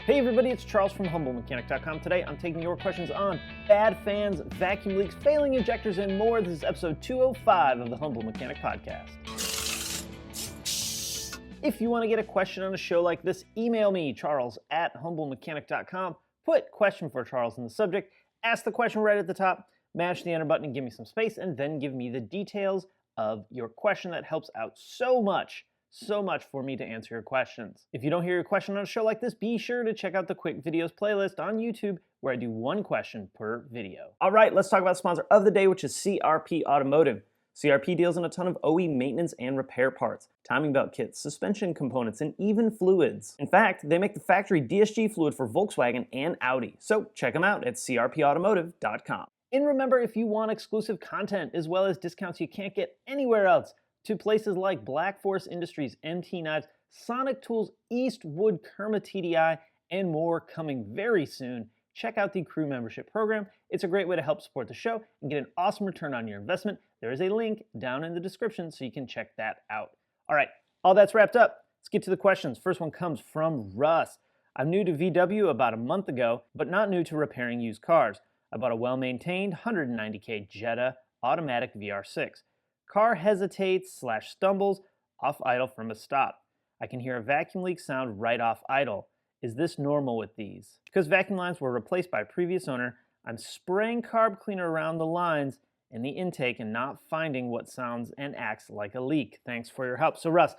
Hey everybody, it's Charles from HumbleMechanic.com. Today I'm taking your questions on bad fans, vacuum leaks, failing injectors, and more. This is episode 205 of the Humble Mechanic Podcast. If you want to get a question on a show like this, email me, charles@HumbleMechanic.com. Put question for Charles in the subject, ask the question right at the top, mash the enter button and give me some space, and then give me the details of your question. That helps out so much for me to answer your questions. If you don't hear your question on a show like this, be sure to check out the quick videos playlist on YouTube where I do one question per video. All right, let's talk about the sponsor of the day, which is CRP Automotive. CRP deals in a ton of OE maintenance and repair parts, timing belt kits, suspension components, and even fluids. In fact, they make the factory DSG fluid for Volkswagen and Audi. So check them out at crpautomotive.com. And remember, if you want exclusive content as well as discounts you can't get anywhere else, to places like Black Forest Industries, MT Knives, Sonic Tools, Eastwood, Kerma TDI, and more coming very soon, check out the Crew Membership program. It's a great way to help support the show and get an awesome return on your investment. There is a link down in the description so you can check that out. All right, all that's wrapped up. Let's get to the questions. First one comes from Russ. I'm new to VW about a month ago, but not new to repairing used cars. I bought a well-maintained 190K Jetta automatic VR6. Car hesitates/stumbles off idle from a stop. I can hear a vacuum leak sound right off idle. Is this normal with these? Because vacuum lines were replaced by a previous owner, I'm spraying carb cleaner around the lines in the intake and not finding what sounds and acts like a leak. Thanks for your help. So Russ,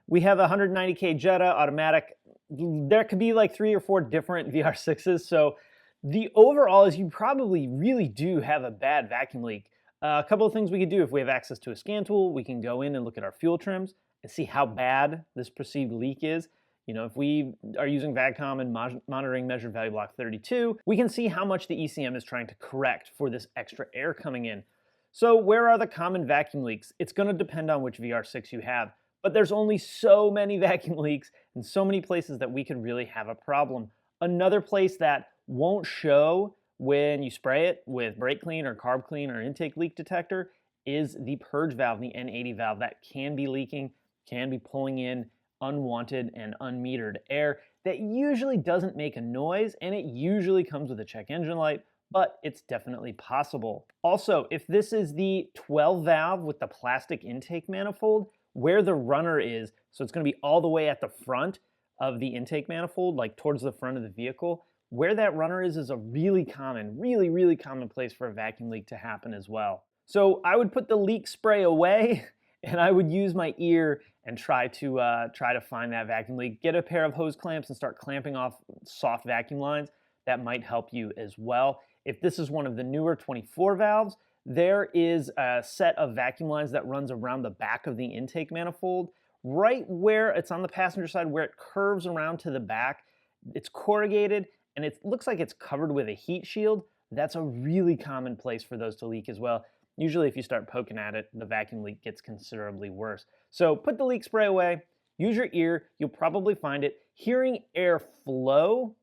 we have a 190K Jetta automatic. There could be like 3 or 4 different VR6s. So the overall is you probably really do have a bad vacuum leak. A couple of things we could do if we have access to a scan tool. We can go in and look at our fuel trims and see how bad this perceived leak is. You know, if we are using VAGCOM and monitoring measured value block 32, we can see how much the ECM is trying to correct for this extra air coming in. So where are the common vacuum leaks? It's going to depend on which VR6 you have, but there's only so many vacuum leaks and so many places that we could really have a problem. Another place that won't show when you spray it with brake clean or carb clean or intake leak detector is the purge valve, the N80 valve. That can be leaking, can be pulling in unwanted and unmetered air that usually doesn't make a noise, and it usually comes with a check engine light, but it's definitely possible. Also, if this is the 12 valve with the plastic intake manifold, where the runner is, so it's going to be all the way at the front of the intake manifold, like towards the front of the vehicle, where that runner is a really common place for a vacuum leak to happen as well. So I would put the leak spray away and I would use my ear and try to find that vacuum leak. Get a pair of hose clamps and start clamping off soft vacuum lines. That might help you as well. If this is one of the newer 24 valves, there is a set of vacuum lines that runs around the back of the intake manifold, right where it's on the passenger side, where it curves around to the back. It's corrugated, and it looks like it's covered with a heat shield. That's a really common place for those to leak as well. Usually if you start poking at it, the vacuum leak gets considerably worse. So put the leak spray away, use your ear, you'll probably find it. Hearing air flow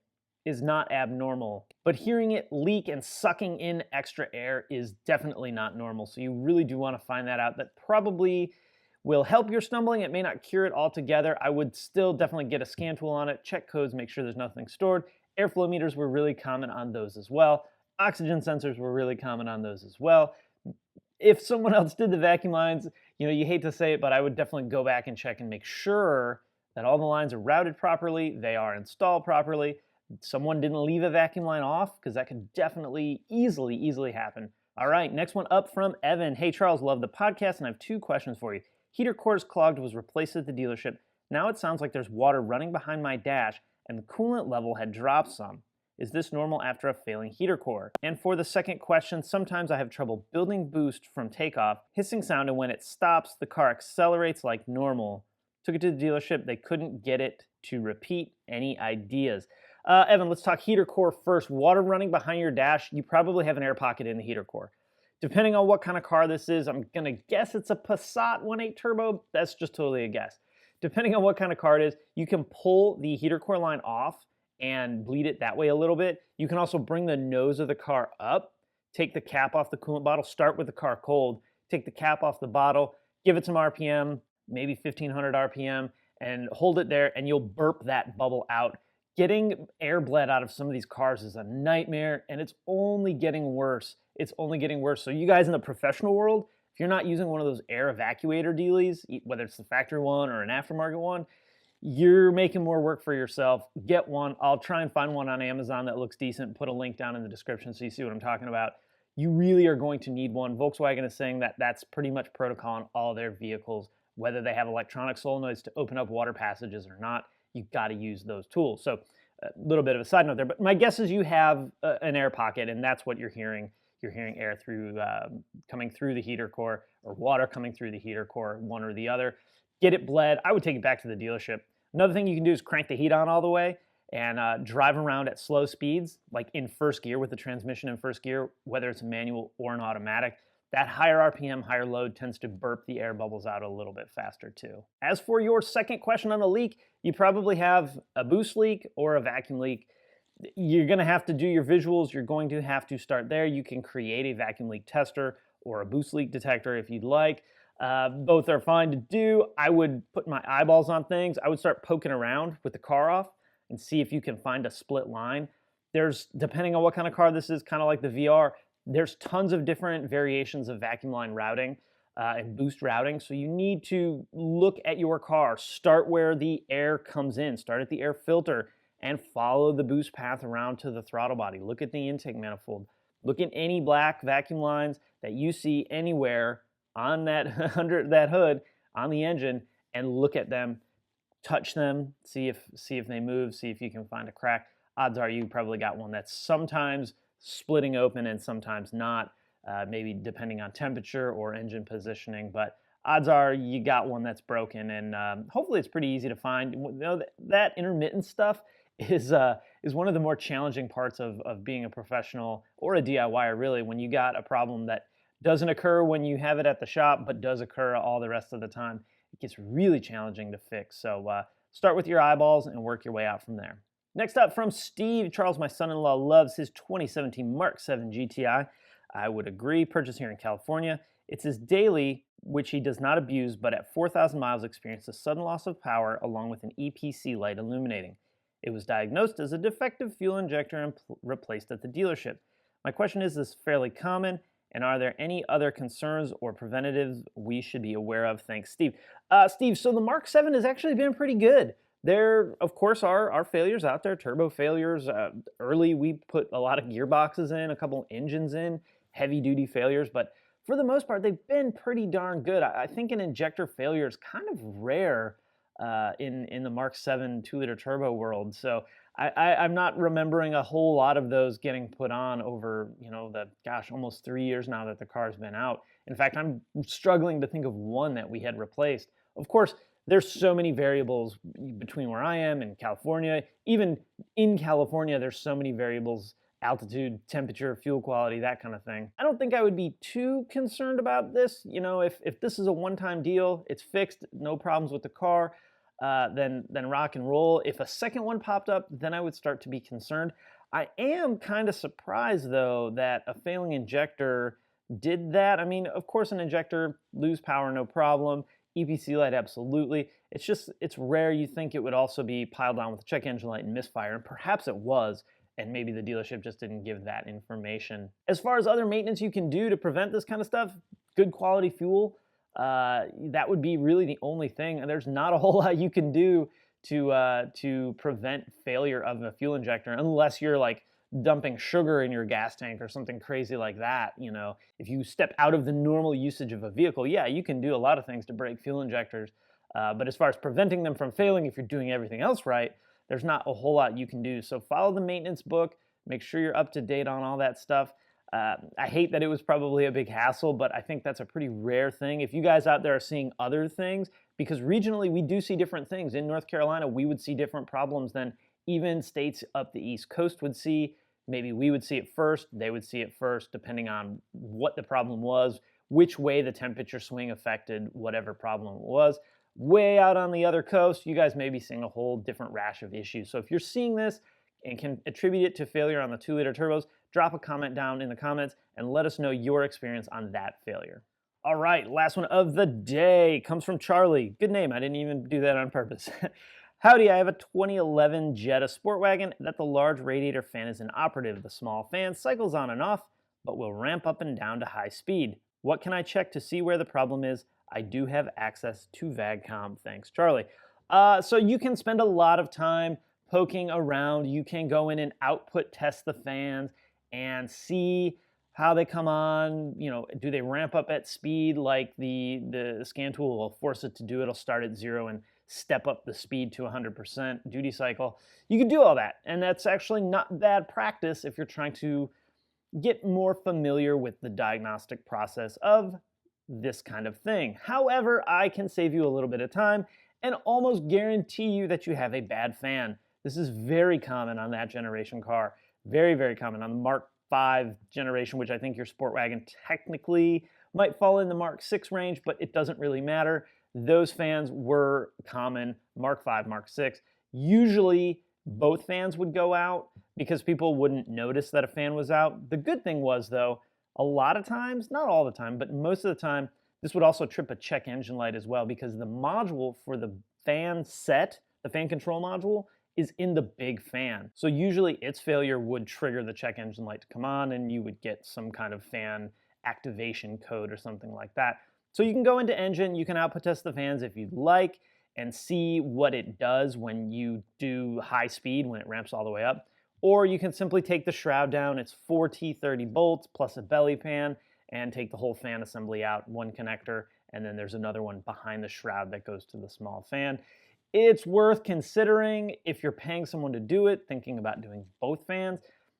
is not abnormal, but hearing it leak and sucking in extra air is definitely not normal. So you really do want to find that out. That probably will help your stumbling. It may not cure it altogether. I would still definitely get a scan tool on it, check codes, make sure there's nothing stored. Airflow meters were really common on those as well. Oxygen sensors were really common on those as well. If someone else did the vacuum lines, you know, you hate to say it, but I would definitely go back and check and make sure that all the lines are routed properly, they are installed properly. Someone didn't leave a vacuum line off, because that could definitely easily happen. All right, next one up from Evan. Hey Charles, love the podcast and I have 2 questions for you. Heater core is clogged, was replaced at the dealership. Now it sounds like there's water running behind my dash and the coolant level had dropped some. Is this normal after a failing heater core? And for the second question, sometimes I have trouble building boost from takeoff, hissing sound, and when it stops, the car accelerates like normal. Took it to the dealership, they couldn't get it to repeat. Any ideas? Evan, let's talk heater core first. Water running behind your dash, you probably have an air pocket in the heater core. Depending on what kind of car this is, I'm gonna guess it's a Passat 1.8 turbo. That's just totally a guess. Depending on what kind of car it is, you can pull the heater core line off and bleed it that way a little bit. You can also bring the nose of the car up, take the cap off the coolant bottle, start with the car cold, take the cap off the bottle, give it some RPM, maybe 1500 RPM, and hold it there, and you'll burp that bubble out. Getting air bled out of some of these cars is a nightmare, and it's only getting worse. It's only getting worse. So you guys in the professional world, if you're not using one of those air evacuator dealies, whether it's the factory one or an aftermarket one, you're making more work for yourself. Get one. I'll try and find one on Amazon that looks decent and put a link down in the description so you see what I'm talking about. You really are going to need one. Volkswagen is saying that that's pretty much protocol on all their vehicles, whether they have electronic solenoids to open up water passages or not. You've got to use those tools. So a little bit of a side note there, but my guess is you have an air pocket, and that's what you're hearing. You're hearing air through coming through the heater core, or water coming through the heater core, one or the other. Get it bled. I would take it back to the dealership. Another thing you can do is crank the heat on all the way and drive around at slow speeds, like in first gear with the transmission in first gear, whether it's a manual or an automatic. That higher RPM, higher load tends to burp the air bubbles out a little bit faster too. As for your second question on the leak, you probably have a boost leak or a vacuum leak. You're going to have to do your visuals. You're going to have to start there. You can create a vacuum leak tester or a boost leak detector if you'd like. Both are fine to do. I would put my eyeballs on things. I would start poking around with the car off and see if you can find a split line. There's, depending on what kind of car this is, kind of like the VR, there's tons of different variations of vacuum line routing and boost routing. So you need to look at your car, start where the air comes in, start at the air filter, and follow the boost path around to the throttle body. Look at the intake manifold. Look at any black vacuum lines that you see anywhere on that under that hood on the engine, and look at them, touch them, see if they move, see if you can find a crack. Odds are you probably got one that's sometimes splitting open and sometimes not, maybe depending on temperature or engine positioning, but odds are you got one that's broken, and hopefully it's pretty easy to find. You know, that intermittent stuff is one of the more challenging parts of being a professional or a DIYer, really, when you got a problem that doesn't occur when you have it at the shop, but does occur all the rest of the time. It gets really challenging to fix. So start with your eyeballs and work your way out from there. Next up from Steve. Charles, my son-in-law, loves his 2017 Mark 7 GTI. I would agree. Purchased here in California. It's his daily, which he does not abuse, but at 4,000 miles experienced a sudden loss of power along with an EPC light illuminating. It was diagnosed as a defective fuel injector and replaced at the dealership. My question is this fairly common? And are there any other concerns or preventatives we should be aware of? Thanks, Steve. Steve, so the Mark 7 has actually been pretty good. There, of course, are failures out there, turbo failures. Early, we put a lot of gearboxes in, a couple engines in, heavy-duty failures. But for the most part, they've been pretty darn good. I think an injector failure is kind of rare in the Mark 7 2-liter turbo world. So I'm not remembering a whole lot of those getting put on over, almost 3 years now that the car's been out. In fact, I'm struggling to think of one that we had replaced. Of course, there's so many variables between where I am and California. Even in California, there's so many variables: altitude, temperature, fuel quality, that kind of thing. I don't think I would be too concerned about this. If this is a one-time deal, it's fixed, no problems with the car, then rock and roll. If a second one popped up, then I would start to be concerned. I am kind of surprised, though, that a failing injector did that. I mean, of course, an injector, lose power, no problem. EPC light, absolutely. It's rare. You think it would also be piled on with a check engine light and misfire, and perhaps it was, and maybe the dealership just didn't give that information. As far as other maintenance you can do to prevent this kind of stuff, good quality fuel, that would be really the only thing. And there's not a whole lot you can do to prevent failure of a fuel injector, unless you're like dumping sugar in your gas tank or something crazy like that. If you step out of the normal usage of a vehicle, yeah, you can do a lot of things to break fuel injectors. But as far as preventing them from failing, if you're doing everything else right, there's not a whole lot you can do. So follow the maintenance book, make sure you're up to date on all that stuff. I hate that it was probably a big hassle, but I think that's a pretty rare thing. If you guys out there are seeing other things, because regionally we do see different things. In North Carolina, we would see different problems than even states up the East Coast would see. Maybe we would see it first, they would see it first, depending on what the problem was, which way the temperature swing affected whatever problem it was. Way out on the other coast, you guys may be seeing a whole different rash of issues. So if you're seeing this and can attribute it to failure on the 2-liter turbos, drop a comment down in the comments and let us know your experience on that failure. All right, last one of the day comes from Charlie. Good name, I didn't even do that on purpose. Howdy, I have a 2011 Jetta sport wagon that the large radiator fan is inoperative. The small fan cycles on and off, but will ramp up and down to high speed. What can I check to see where the problem is? I do have access to VagCom, thanks Charlie. So you can spend a lot of time poking around. You can go in and output test the fans and see how they come on. You know, do they ramp up at speed like the scan tool will force it to do? It'll start at 0 and step up the speed to 100% duty cycle. You can do all that, and that's actually not bad practice if you're trying to get more familiar with the diagnostic process of this kind of thing. However, I can save you a little bit of time and almost guarantee you that you have a bad fan. This is very common on that generation car. Very, very common on the Mark V generation, which I think your sport wagon technically might fall in the Mark VI range, but it doesn't really matter. Those fans were common, Mark V, Mark VI. Usually both fans would go out because people wouldn't notice that a fan was out. The good thing was, though, a lot of times, not all the time, but most of the time, this would also trip a check engine light as well, because the module for the fan set, the fan control module, is in the big fan. So usually its failure would trigger the check engine light to come on, and you would get some kind of fan activation code or something like that. So you can go into engine, you can output test the fans if you'd like, and see what it does when you do high speed, when it ramps all the way up. Or you can simply take the shroud down. It's 4 T30 bolts plus a belly pan, and take the whole fan assembly out, one connector, and then there's another one behind the shroud that goes to the small fan. It's worth considering if you're paying someone to do it, thinking about doing both fans,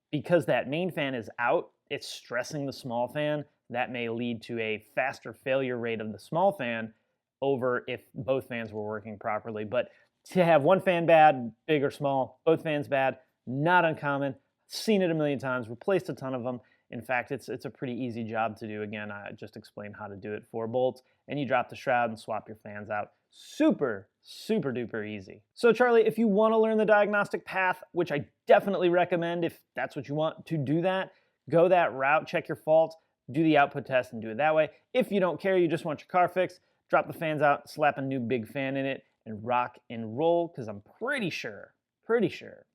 because that main fan is out, it's stressing the small fan. That may lead to a faster failure rate of the small fan over if both fans were working properly. But to have one fan bad, big or small, both fans bad, not uncommon. Seen it a million times, replaced a ton of them. In fact, it's a pretty easy job to do. Again, I just explained how to do it. 4 bolts, and you drop the shroud and swap your fans out. Super, super duper easy. So Charlie, if you want to learn the diagnostic path, which I definitely recommend if that's what you want to do that, go that route, check your faults, do the output test and do it that way. If you don't care, you just want your car fixed, drop the fans out, slap a new big fan in it, and rock and roll, because I'm pretty sure,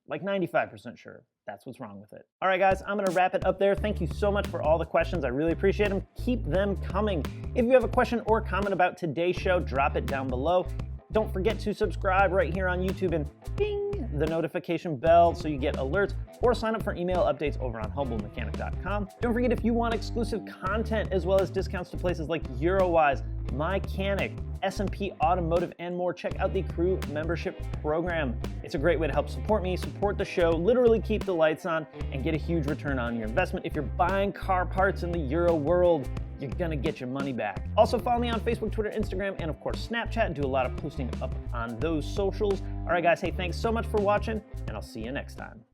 like 95% sure, that's what's wrong with it. All right, guys, I'm gonna wrap it up there. Thank you so much for all the questions. I really appreciate them. Keep them coming. If you have a question or comment about today's show, drop it down below. Don't forget to subscribe right here on YouTube and ding the notification bell so you get alerts, or sign up for email updates over on humblemechanic.com. Don't forget, if you want exclusive content as well as discounts to places like Eurowise, MyCanic, S&P Automotive, and more, check out the Crew Membership Program. It's a great way to help support me, support the show, literally keep the lights on, and get a huge return on your investment. If you're buying car parts in the Euro world, you're gonna get your money back. Also follow me on Facebook, Twitter, Instagram, and of course Snapchat. Do a lot of posting up on those socials. All right, guys, hey, thanks so much for watching, and I'll see you next time.